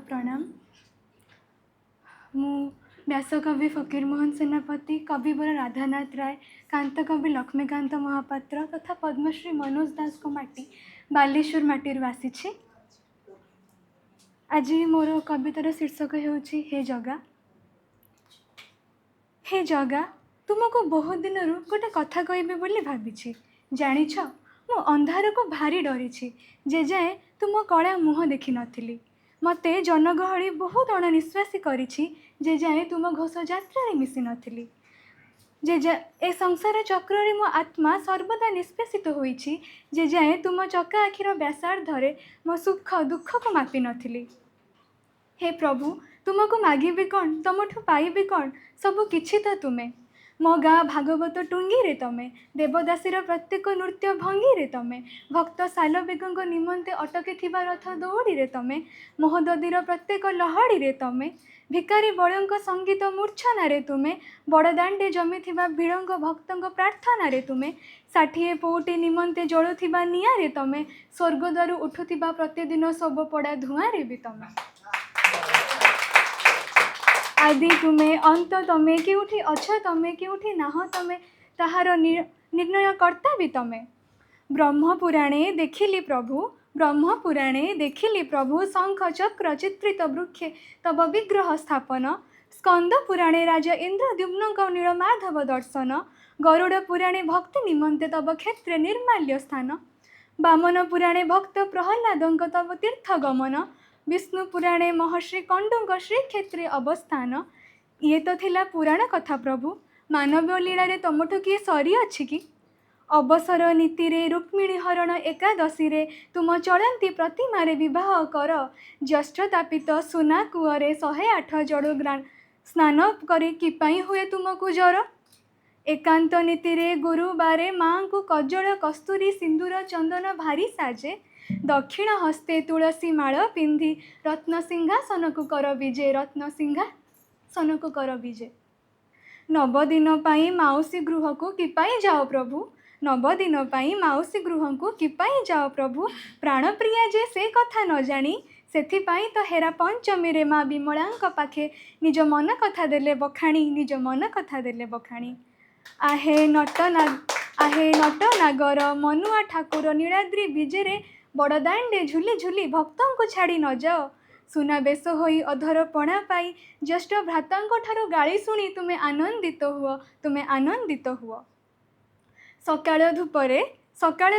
प्रणाम। मु व्यासकवि फकीरमोहन सेनापति, कविवर राधानाथ राय, कांतकवि लक्ष्मीकांत महापात्र तथा पद्मश्री मनोज दास को माटी बालेश्वर माटी आसी। आज मोर कवितार शीर्षक होउछि हे जगा। हे जगा, तुमको बहुत दिन गोटे कथा कहबे बोली भाभी। जानिछ मु अंधार को भारी डरी जे जाए तुम कला मुह देखी नथिली। मते जनगहली बहुत अणनिश्वासी करिछि जे जाए तुम घोष यात्रा रे मिसी नथिली। ए संसार चक्र रे मो आत्मा सर्वदा निष्पेषित होइछि जे जाए तुम चका आखिर व्यासार्धरे मो सुख दुख को मापी नथिली। हे प्रभु, तुमको मागिबी कौन, तुमठु पाइबी कौन, सबु किछि तो तुमे। मो गाँ भागवत टुंगी रे तमे, देवदासीर प्रत्येक नृत्य भंगी रे तमे, भक्त सालबेगों निमंते अटके थिबा रथ दौड़ी रे तमे, मोहददीर प्रत्येक लहड़ी रे तमे, भिकारी बड़ों संगीत मूर्छना रे तुमे, बड़दाण्डे जमी थिबा भीड़ों भक्तों प्रार्थना रे तुमे, 60 पौटी निमंते जलुथिबा निया रे तमे, स्वर्गद्वारु उठुथिबा प्रतिदिन सब पड़ा धुआं रे भी तमे। आदि तुमे, अंत तमे, केउठी अछ तमे, केउठी नाह तमे, ताहार निर्णय कर्ता भी तमे। ब्रह्मपुराणे देखिली प्रभु, ब्रह्मपुराणे देखिली प्रभु, शंख चक्र चित्रित वृक्षे तब विग्रह स्थापन, स्कंद पुराणे राजा इंद्रद्युम्नों नीलमाधव दर्शन, गरुड़ पुराणे भक्ति निमंते तब क्षेत्रे निर्माल्य स्थान, वामन पुराणे भक्त प्रहलादों तब तीर्थ गमन, विष्णु पुराणे महर्षि कंडों श्रीक्षेत्रे अवस्थान। ये तो थिला पुराण कथा प्रभु, मानव लीला रे तमठु किए सरी अछि कि? अवसर नीति रे रुक्मिणी हरण एकादशी रे तुम चलंती प्रतिमा रे विवाह कर, ज्येष्ठ तापित सुना कूअरे 108 जड़ु स्नान करे किपाई हुए तुमको जर। एकांत नीति रे गुरुवारे माँ को कज्जल कस्तूरी सिंदूर चंदन भारी साजे, दक्षिण हस्ते तुलसी माळ पिंधि रत्न सिंहासन को कर विजे, रत्न सिंहासन को कर विजे। 9 दिन पाई माउसी गृह को किपाई जाओ प्रभु, 9 दिन पाई माउसी गृह को किपाई जाओ प्रभु, प्राणप्रिया जे से कथा न जानी, सेथिपाई तो हेरा पंचमी रे माँ विमलांक पाखे निज मन कथा देले बखाणी, निज मन कथा देले बखाणी। आहे नट नागर मनुआ ठाकुर नीलाद्रि विजेरे, बड़दाण्डे झुली झुली भक्तों को छाड़ी न जाओ, सुना बेश होई अधर पणा पाई, ज्येष्ठ भ्रातांको ठारू गाली शुणी तुमे आनंदित हुओ, तुमे आनंदित हुओ। सकाळ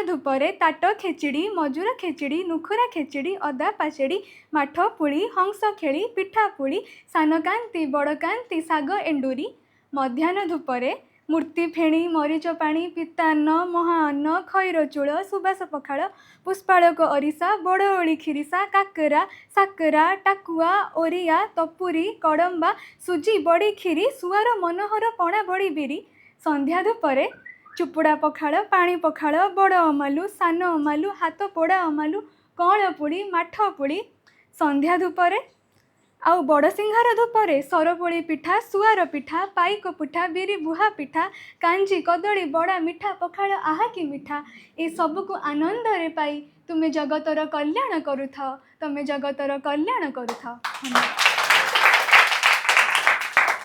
धूपरे ताट खेचिड़ी, मजूर खेचिड़ी, नुखुरा खेचिड़ी, अदा पाचेड़ी, माठ पुली, हंस खेली, पिठा पुली, सानकांति बड़कांति साग एंडुरी। मध्याह्न धूपरे मूर्ति फेणी, मरीच पाणी, पितान्न, महाअन्न, खैर चूल, सुबास पखाड़, पुष्पाड़क अरिसा, बड़ओली खिरिसा, काकरा, साकरा, टाकुआ, ओरिया, तपुरी, कड़म्बा, सुजी बड़ी खीरी, सुआर मनोहर पणा बड़ी बिरी। संध्या धूपरे चुपुड़ा पखाड़, पानी पखाड़, बड़ अमालु, सान अमालु, हाथ पोड़ा अमालु, कौल पुली, माठ पुली। संध्या धूपरे आउ बड़ सिंहार धूपरे सरपोली पिठा, सुआर पिठा, पाइक पिठा, बिरी बुहा पिठा, कांजी कदली बड़ा मिठा पखाड़ आहा कि मिठा। ए सबको आनंद रे पाई तुमे जगतर कल्याण करुथाओ, तुमे जगतर कल्याण करुथाओ।